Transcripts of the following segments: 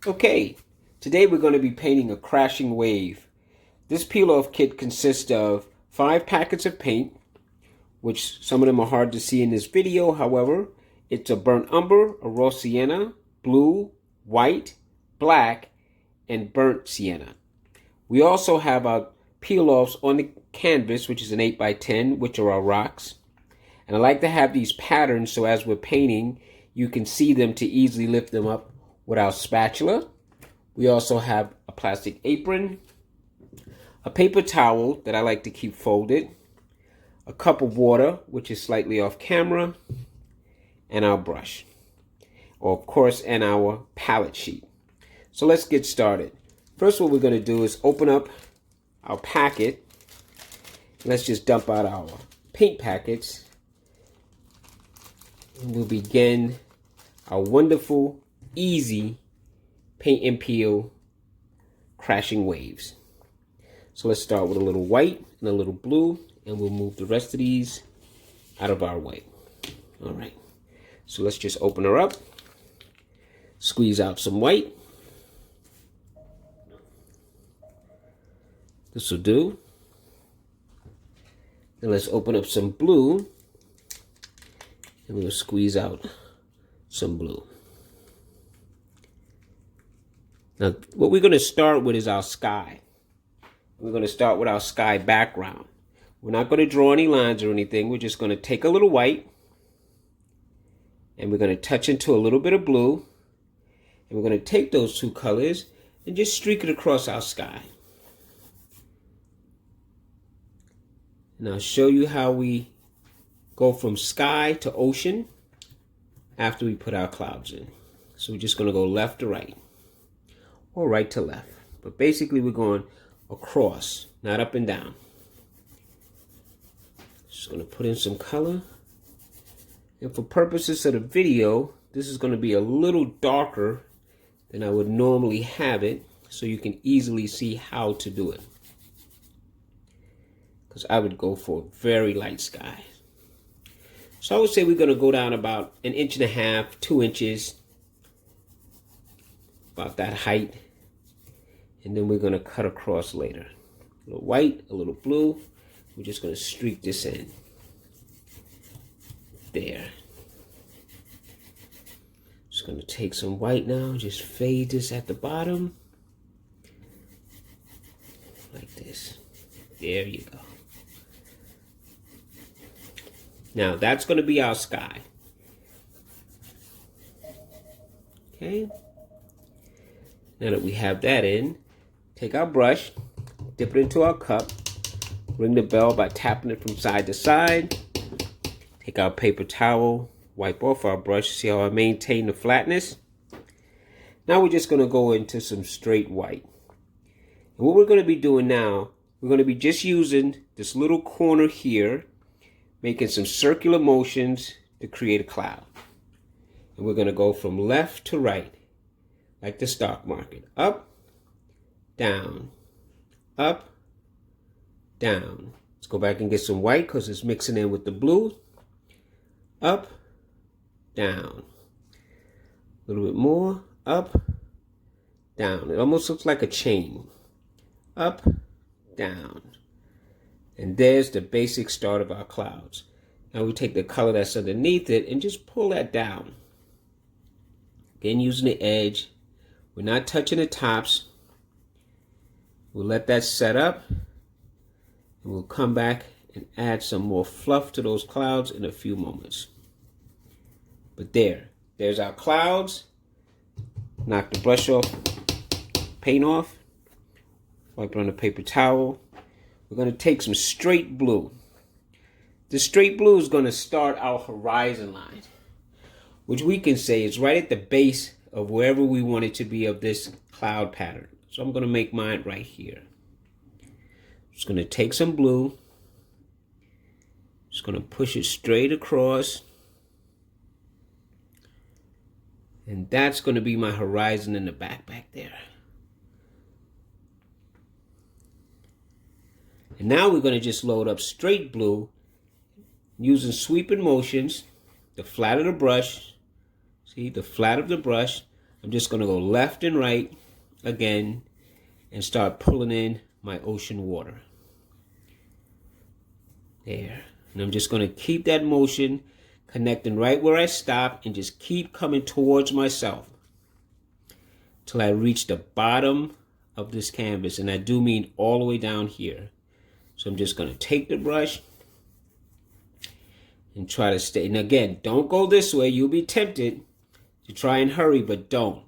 Okay, today we're going to be painting a crashing wave. This peel-off kit consists of 5 packets of paint, which some of them are hard to see in this video. However, it's a burnt umber, a raw sienna, blue, white, black, and burnt sienna. We also have our peel-offs on the canvas, which is an 8x10, which are our rocks. And I like to have these patterns so as we're painting, you can see them to easily lift them up with our spatula. We also have a plastic apron, a paper towel that I like to keep folded, a cup of water, which is slightly off camera, and our brush, or of course, and our palette sheet. So let's get started. First, what we're going to do is open up our packet. Let's just dump out our paint packets. And we'll begin our wonderful, easy paint and peel crashing waves. So let's start with a little white and a little blue, and we'll move the rest of these out of our way. All right, so let's just open her up, squeeze out some white. This will do. And let's open up some blue, and we'll squeeze out some blue. Now, what we're going to start with is our sky. We're going to start with our sky background. We're not going to draw any lines or anything. We're just going to take a little white, and we're going to touch into a little bit of blue, and we're going to take those two colors and just streak it across our sky. And I'll show you how we go from sky to ocean after we put our clouds in. So we're just going to go left to right, or right to left. But basically we're going across, not up and down. Just going to put in some color. And for purposes of the video, this is going to be a little darker than I would normally have it, so you can easily see how to do it. Because I would go for a very light sky. So I would say we're going to go down about 1.5 inches, 2 inches, about that height. And then we're going to cut across later. A little white, a little blue. We're just going to streak this in. There. Just going to take some white now, just fade this at the bottom. Like this. There you go. Now that's going to be our sky. Okay. Now that we have that in, take our brush, dip it into our cup, ring the bell by tapping it from side to side. Take our paper towel, wipe off our brush. See how I maintain the flatness? Now we're just going to go into some straight white. And what we're going to be doing now, we're going to be just using this little corner here, making some circular motions to create a cloud. And we're going to go from left to right, like the stock market. Up, down, up, down. Let's go back and get some white because it's mixing in with the blue. Up, down. A little bit more. Up, down. It almost looks like a chain. Up, down. And there's the basic start of our clouds. Now we take the color that's underneath it and just pull that down. Again, using the edge. We're not touching the tops. We'll let that set up. And we'll come back and add some more fluff to those clouds in a few moments. But there's our clouds. Knock the brush off, paint off. Wipe it on the paper towel. We're going to take some straight blue. The straight blue is going to start our horizon line, which we can say is right at the base of wherever we want it to be of this cloud pattern. So I'm going to make mine right here. Just going to take some blue. Just going to push it straight across. And that's going to be my horizon in the back there. And now we're going to just load up straight blue using sweeping motions, the flat of the brush. See, the flat of the brush. I'm just going to go left and right again and start pulling in my ocean water. There. And I'm just going to keep that motion connecting right where I stop and just keep coming towards myself till I reach the bottom of this canvas. And I do mean all the way down here. So I'm just going to take the brush and try to stay. And again, don't go this way. You'll be tempted to try and hurry, but don't.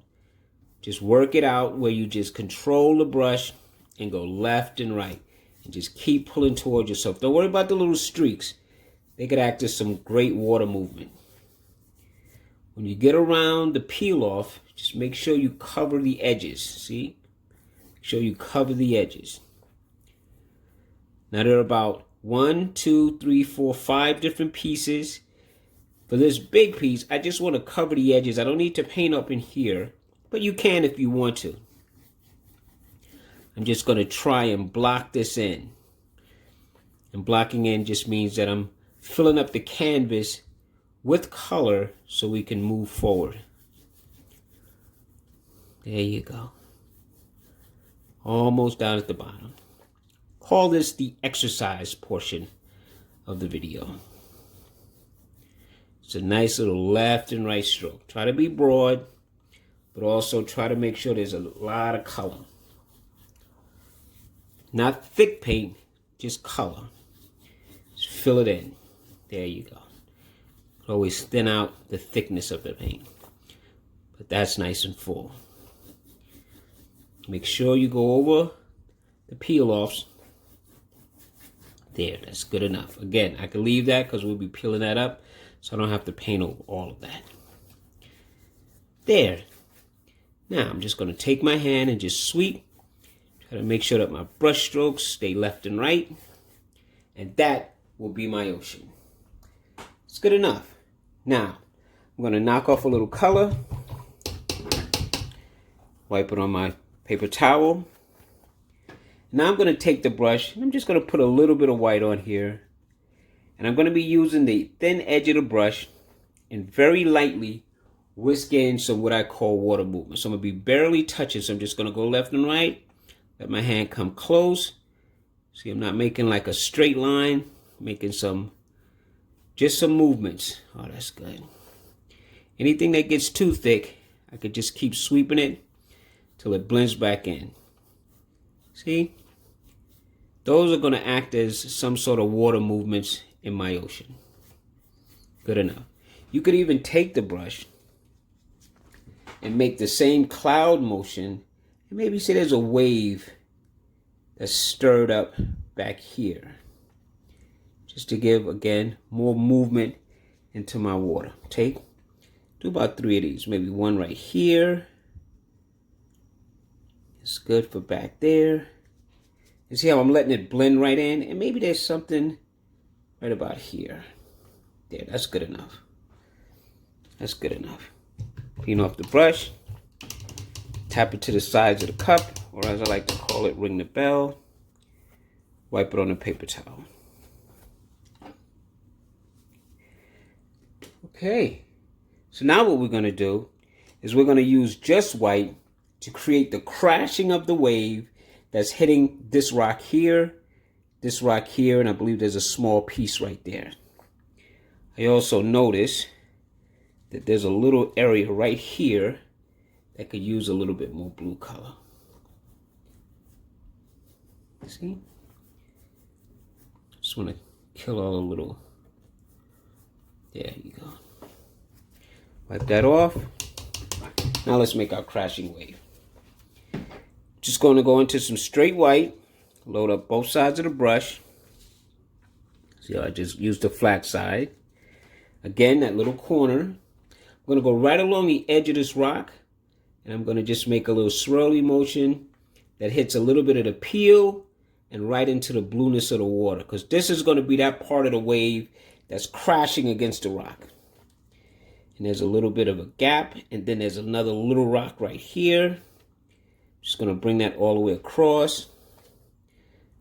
Just work it out where you just control the brush and go left and right. And just keep pulling towards yourself. Don't worry about the little streaks. They could act as some great water movement. When you get around the peel off, just make sure you cover the edges. See? Make sure you cover the edges. Now there are about 1, 2, 3, 4, 5 different pieces. For this big piece, I just want to cover the edges. I don't need to paint up in here, but you can if you want to. I'm just going to try and block this in. And blocking in just means that I'm filling up the canvas with color so we can move forward. There you go. Almost down at the bottom. Call this the exercise portion of the video. It's a nice little left and right stroke. Try to be broad, but also try to make sure there's a lot of color. Not thick paint, just color. Just fill it in. There you go. Always thin out the thickness of the paint. But that's nice and full. Make sure you go over the peel-offs. There, that's good enough. Again, I can leave that because we'll be peeling that up, so I don't have to paint over all of that. There. Now, I'm just going to take my hand and just sweep. Try to make sure that my brush strokes stay left and right. And that will be my ocean. It's good enough. Now, I'm going to knock off a little color. Wipe it on my paper towel. Now I'm going to take the brush and I'm just going to put a little bit of white on here. And I'm going to be using the thin edge of the brush and very lightly whisk in some what I call water movement. So I'm going to be barely touching. So I'm just going to go left and right. Let my hand come close. See, I'm not making like a straight line. Making just some movements. Oh, that's good. Anything that gets too thick, I could just keep sweeping it till it blends back in. See? Those are going to act as some sort of water movements in my ocean. Good enough. You could even take the brush and make the same cloud motion. And maybe say there's a wave that's stirred up back here. Just to give, again, more movement into my water. Do about 3 of these. Maybe one right here. It's good for back there. You see how I'm letting it blend right in? And maybe there's something right about here. There, that's good enough. That's good enough. Clean off the brush. Tap it to the sides of the cup, or as I like to call it, ring the bell. Wipe it on a paper towel. Okay, so now what we're going to do is we're going to use just white to create the crashing of the wave that's hitting this rock here, and I believe there's a small piece right there. I also notice that there's a little area right here that could use a little bit more blue color. See? Just want to kill all the little... There you go. Wipe that off. Now let's make our crashing wave. Just going to go into some straight white. Load up both sides of the brush. See how I just used the flat side. Again, that little corner. I'm going to go right along the edge of this rock. And I'm going to just make a little swirly motion that hits a little bit of the peel and right into the blueness of the water. Because this is going to be that part of the wave that's crashing against the rock. And there's a little bit of a gap. And then there's another little rock right here. Just going to bring that all the way across.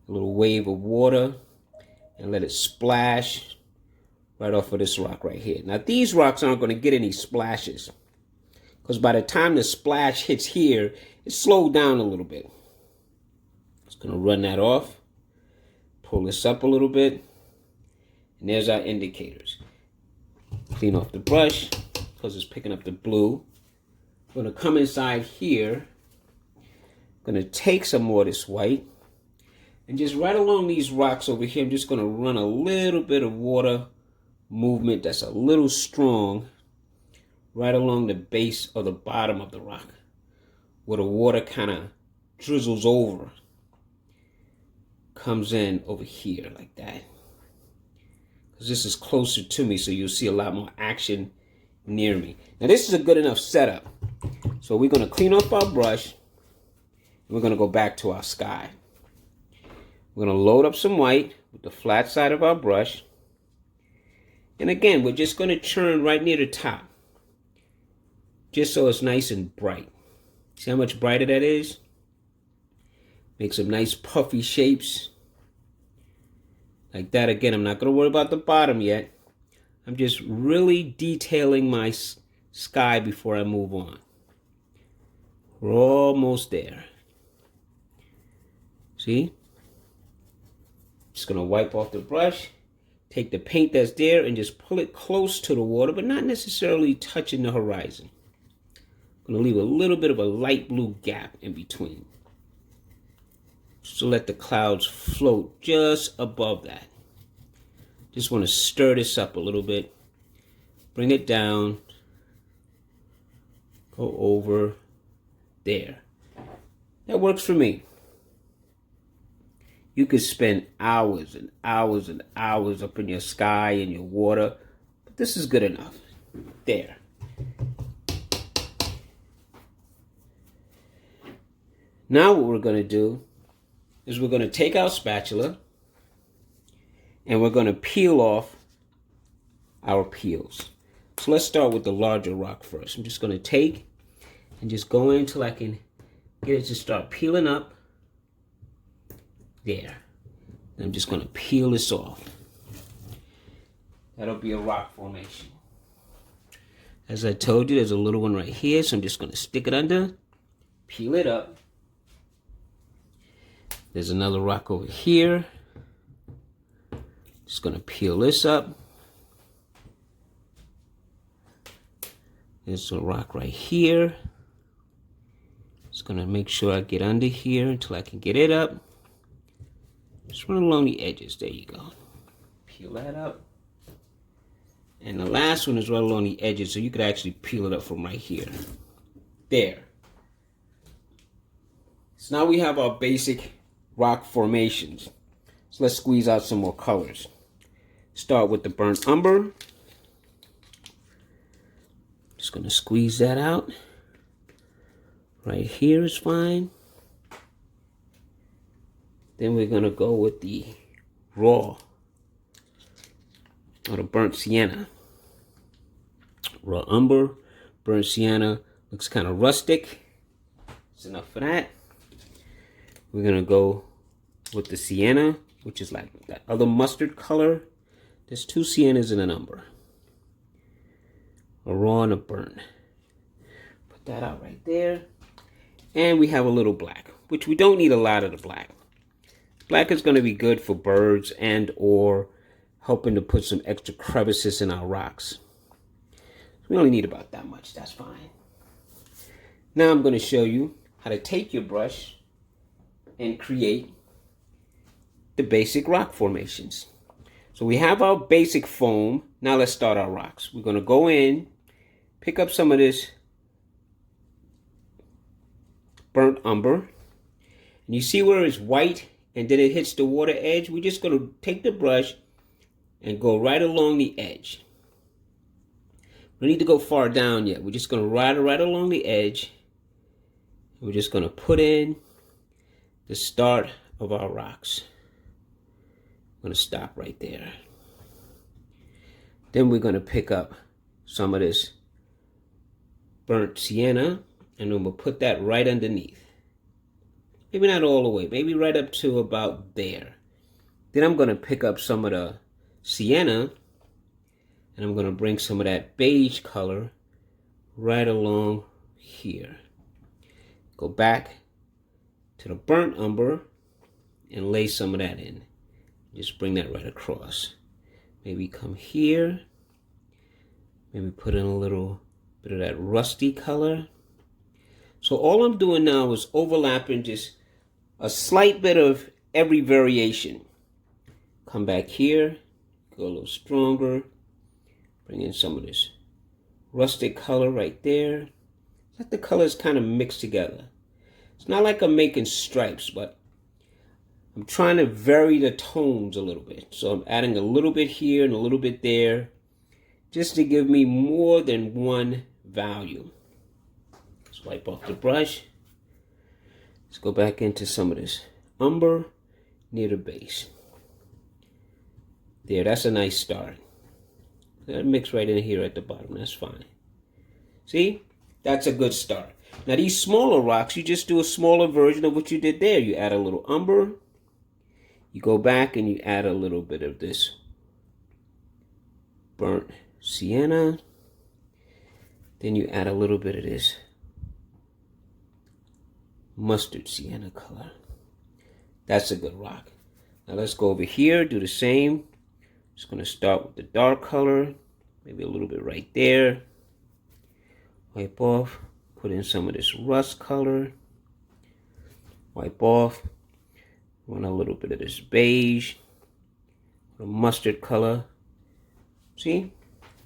A little wave of water. And let it splash right off of this rock right here. Now these rocks aren't going to get any splashes. because by the time the splash hits here, it's slowed down a little bit. Just going to run that off. Pull this up a little bit. And there's our indicators. Clean off the brush because it's picking up the blue. I'm going to come inside here. I'm going to take some more of this white. And just right along these rocks over here, I'm just going to run a little bit of water movement that's a little strong right along the base or the bottom of the rock where the water kind of drizzles over. Comes in over here like that. Because this is closer to me, so you'll see a lot more action near me. Now this is a good enough setup. So we're going to clean off our brush. And we're going to go back to our sky. We're going to load up some white with the flat side of our brush. And again, we're just going to churn right near the top. Just so it's nice and bright. See how much brighter that is? Make some nice puffy shapes. Like that. Again, I'm not going to worry about the bottom yet. I'm just really detailing my sky before I move on. We're almost there. See? Just going to wipe off the brush. Take the paint that's there and just pull it close to the water, but not necessarily touching the horizon. I'm going to leave a little bit of a light blue gap in between. Just to let the clouds float just above that. Just want to stir this up a little bit. Bring it down. Go over there. That works for me. You could spend hours and hours and hours up in your sky and your water, but this is good enough. There. Now what we're going to do is we're going to take our spatula and we're going to peel off our peels. So let's start with the larger rock first. I'm just going to take and just go in until I can get it to start peeling up. There. I'm just going to peel this off. That'll be a rock formation. As I told you, there's a little one right here, so I'm just going to stick it under, peel it up. There's another rock over here. Just going to peel this up. There's a rock right here. Just going to make sure I get under here until I can get it up. Just run along the edges. There you go. Peel that up. And the last one is right along the edges, so you could actually peel it up from right here. There. So now we have our basic rock formations. So let's squeeze out some more colors. Start with the burnt umber. Just going to squeeze that out. Right here is fine. Then we're going to go with the raw, or the burnt sienna. Raw umber, burnt sienna, looks kind of rustic. That's enough for that. We're going to go with the sienna, which is like that other mustard color. There's two siennas and an umber. A raw and a burnt. Put that out right there. And we have a little black, which we don't need a lot of the black. Black is going to be good for birds and or helping to put some extra crevices in our rocks. We only need about that much. That's fine. Now I'm going to show you how to take your brush and create the basic rock formations. So we have our basic foam. Now let's start our rocks. We're going to go in, pick up some of this burnt umber. And you see where it's white and then it hits the water edge? We're just going to take the brush and go right along the edge. We don't need to go far down yet. We're just going to ride right along the edge. We're just going to put in the start of our rocks. I'm going to stop right there. Then we're going to pick up some of this burnt sienna and then we'll put that right underneath. Maybe not all the way, maybe right up to about there. Then I'm going to pick up some of the sienna and I'm going to bring some of that beige color right along here. Go back to the burnt umber and lay some of that in. Just bring that right across. Maybe come here. Maybe put in a little bit of that rusty color. So all I'm doing now is overlapping just a slight bit of every variation. Come back here, go a little stronger. Bring in some of this rustic color right there. Let the colors kind of mix together. It's not like I'm making stripes, but I'm trying to vary the tones a little bit. So I'm adding a little bit here and a little bit there, just to give me more than one value. Let's wipe off the brush. Let's go back into some of this umber near the base. There, that's a nice start. That mix right in here at the bottom, that's fine. See? That's a good start. Now these smaller rocks, you just do a smaller version of what you did there. You add a little umber. You go back and you add a little bit of this burnt sienna. Then you add a little bit of this mustard sienna color. That's a good rock. Now let's go over here, do the same. Just going to start with the dark color, maybe a little bit right there. Wipe off, put in some of this rust color. Wipe off, run a little bit of this beige, a mustard color. See?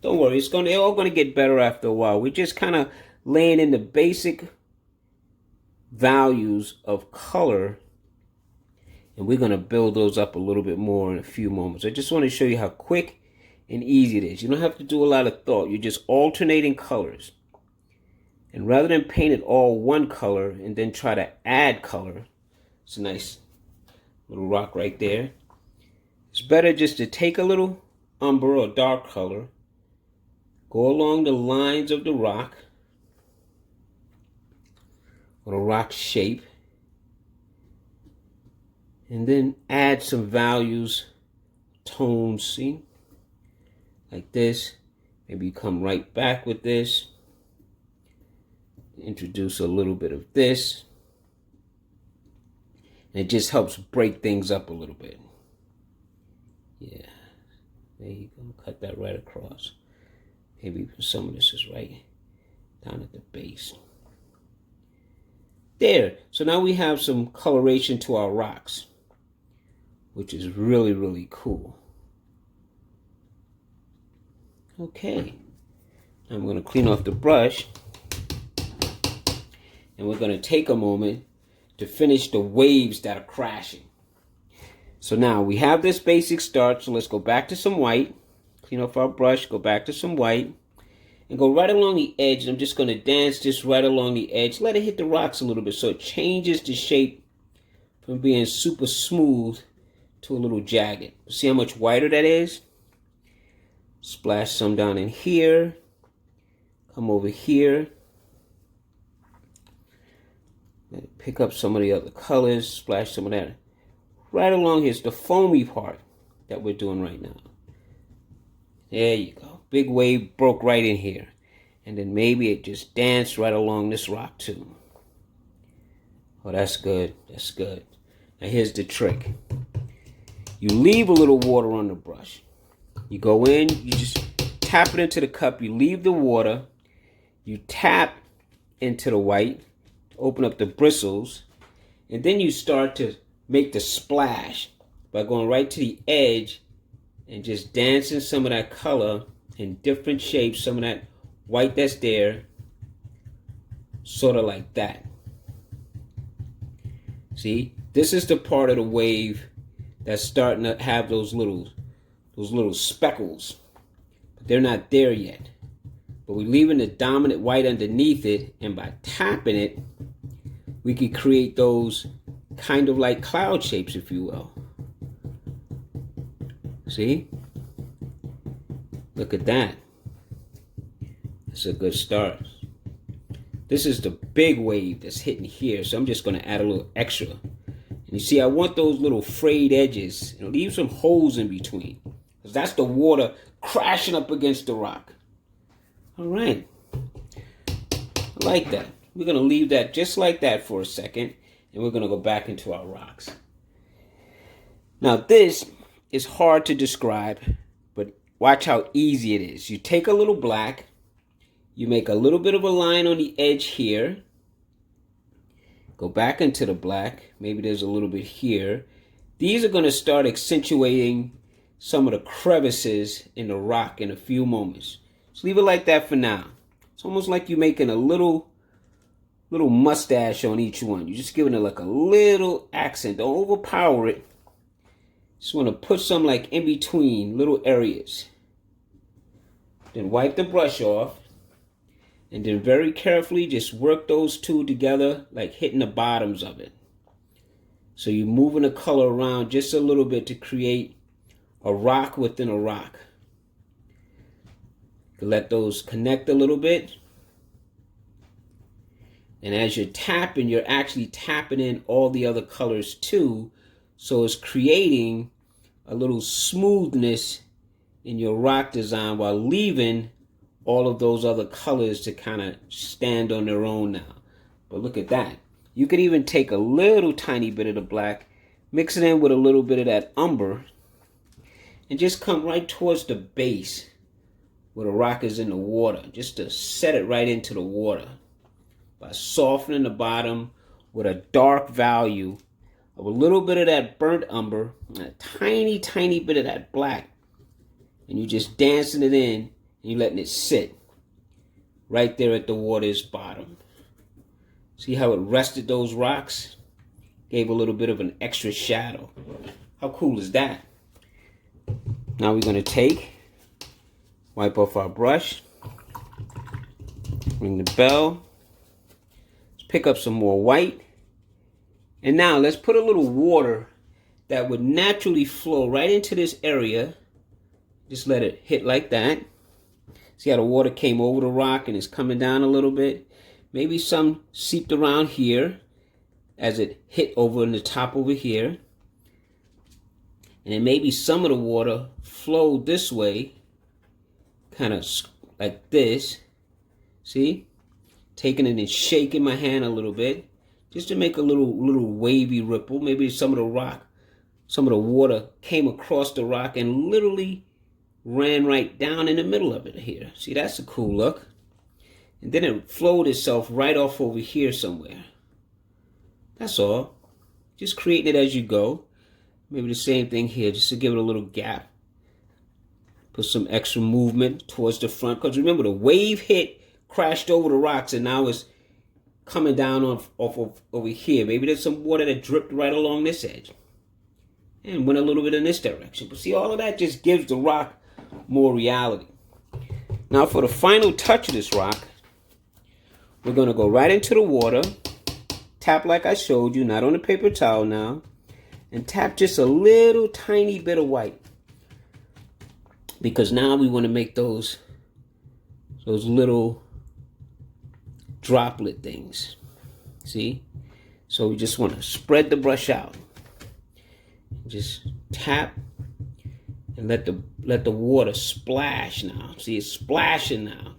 Don't worry, they're all going to get better after a while. We're just kind of laying in the basic values of color, and we're going to build those up a little bit more in a few moments. I just want to show you how quick and easy it is. You don't have to do a lot of thought. You're just alternating colors. And rather than paint it all one color and then try to add color, it's a nice little rock right there. It's better just to take a little umber or dark color, go along the lines of the rock, or the rock shape, and then add some values, tones, see? Like this. Maybe you come right back with this. Introduce a little bit of this. And it just helps break things up a little bit. Yeah. There you go. Cut that right across. Maybe some of this is right down at the base. There. So now we have some coloration to our rocks, which is really, really cool. Okay. I'm going to clean off the brush. And we're going to take a moment to finish the waves that are crashing. So now we have this basic start. So let's go back to some white. Clean off our brush. Go back to some white. And go right along the edge. And I'm just going to dance this right along the edge. Let it hit the rocks a little bit so it changes the shape from being super smooth to a little jagged. See how much whiter that is? Splash some down in here. Come over here. Pick up some of the other colors, splash some of that right along here. It's the foamy part that we're doing right now. There you go. Big wave broke right in here. And then maybe it just danced right along this rock too. Oh, that's good. That's good. Now here's the trick. You leave a little water on the brush. You go in, you just tap it into the cup. You leave the water. You tap into the white. Open up the bristles, and then you start to make the splash by going right to the edge and just dancing some of that color in different shapes, some of that white that's there, sort of like that. See, this is the part of the wave that's starting to have those little speckles, but they're not there yet. But we're leaving the dominant white underneath it, and by tapping it, we could create those kind of like cloud shapes, if you will. See? Look at that. That's a good start. This is the big wave that's hitting here, so I'm just going to add a little extra. And you see, I want those little frayed edges, and leave some holes in between, because that's the water crashing up against the rock. All right. like that. We're going to leave that just like that for a second, and we're going to go back into our rocks. Now this is hard to describe, but watch how easy it is. You take a little black, you make a little bit of a line on the edge here, go back into the black, maybe there's a little bit here. These are going to start accentuating some of the crevices in the rock in a few moments. Just leave it like that for now. It's almost like you're making a little mustache on each one. You're just giving it like a little accent. Don't overpower it. Just want to put some like in between little areas. Then wipe the brush off. And then very carefully just work those two together, like hitting the bottoms of it. So you're moving the color around just a little bit to create a rock within a rock. Let those connect a little bit. And as you're tapping, you're actually tapping in all the other colors too. So it's creating a little smoothness in your rock design while leaving all of those other colors to kind of stand on their own now. But look at that. You could even take a little tiny bit of the black, mix it in with a little bit of that umber, and just come right towards the base where the rock is in the water, just to set it right into the water by softening the bottom with a dark value of a little bit of that burnt umber and a tiny bit of that black, and you just dancing it in and you're letting it sit right there at the water's bottom. See how it rested those rocks? Gave a little bit of an extra shadow. How cool is that? Now we're going to wipe off our brush, ring the bell, let's pick up some more white, and now let's put a little water that would naturally flow right into this area. Just let it hit like that. See how the water came over the rock and is coming down a little bit? Maybe some seeped around here as it hit over in the top over here. And then maybe some of the water flowed this way, kind of like this. See? Taking it and shaking my hand a little bit, just to make a little wavy ripple. Maybe some of the water came across the rock and literally ran right down in the middle of it here. See, that's a cool look. And then it flowed itself right off over here somewhere. That's all. Just creating it as you go. Maybe the same thing here, just to give it a little gap. Put some extra movement towards the front. Because remember, the wave hit, crashed over the rocks, and now it's coming down off of over here. Maybe there's some water that dripped right along this edge. And went a little bit in this direction. But see, all of that just gives the rock more reality. Now for the final touch of this rock, we're going to go right into the water. Tap like I showed you, not on a paper towel now. And tap just a little tiny bit of white. Because now we want to make those little droplet things. See? So we just want to spread the brush out. Just tap and let the water splash now. See, it's splashing now.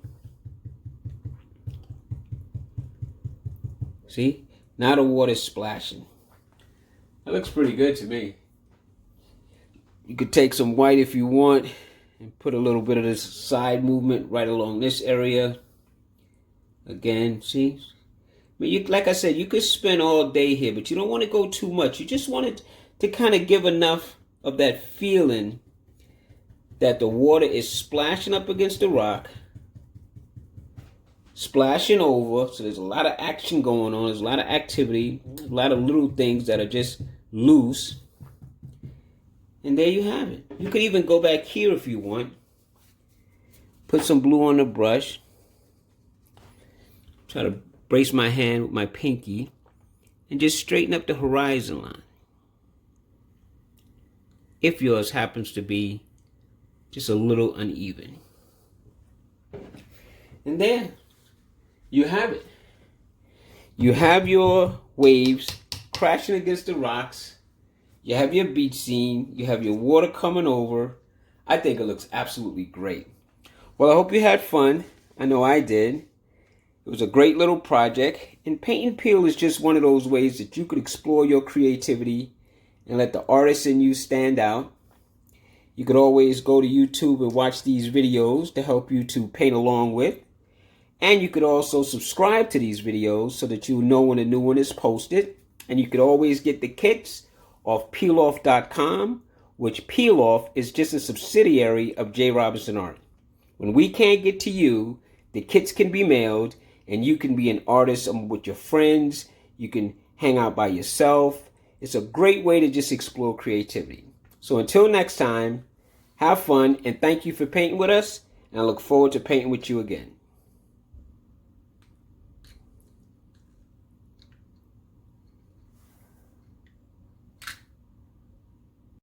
See? Now the water's splashing. That looks pretty good to me. You could take some white if you want and put a little bit of this side movement right along this area. Again, see? I mean, like I said, you could spend all day here, but you don't want to go too much. You just want it to kind of give enough of that feeling that the water is splashing up against the rock, splashing over. So there's a lot of action going on. There's a lot of activity, a lot of little things that are just loose. And there you have it. You could even go back here if you want. Put some blue on the brush. Try to brace my hand with my pinky and just straighten up the horizon line. If yours happens to be just a little uneven. And there you have it. You have your waves crashing against the rocks. You have your beach scene. You have your water coming over. I think it looks absolutely great. Well, I hope you had fun. I know I did. It was a great little project, and paint and peel is just one of those ways that you could explore your creativity and let the artist in you stand out. You could always go to YouTube and watch these videos to help you to paint along with. And you could also subscribe to these videos so that you know when a new one is posted. And you could always get the kits off Peiloff.com, which Peiloff is just a subsidiary of J. Robinson Art. When we can't get to you, the kits can be mailed, and you can be an artist with your friends. You can hang out by yourself. It's a great way to just explore creativity. So until next time, have fun, and thank you for painting with us, and I look forward to painting with you again.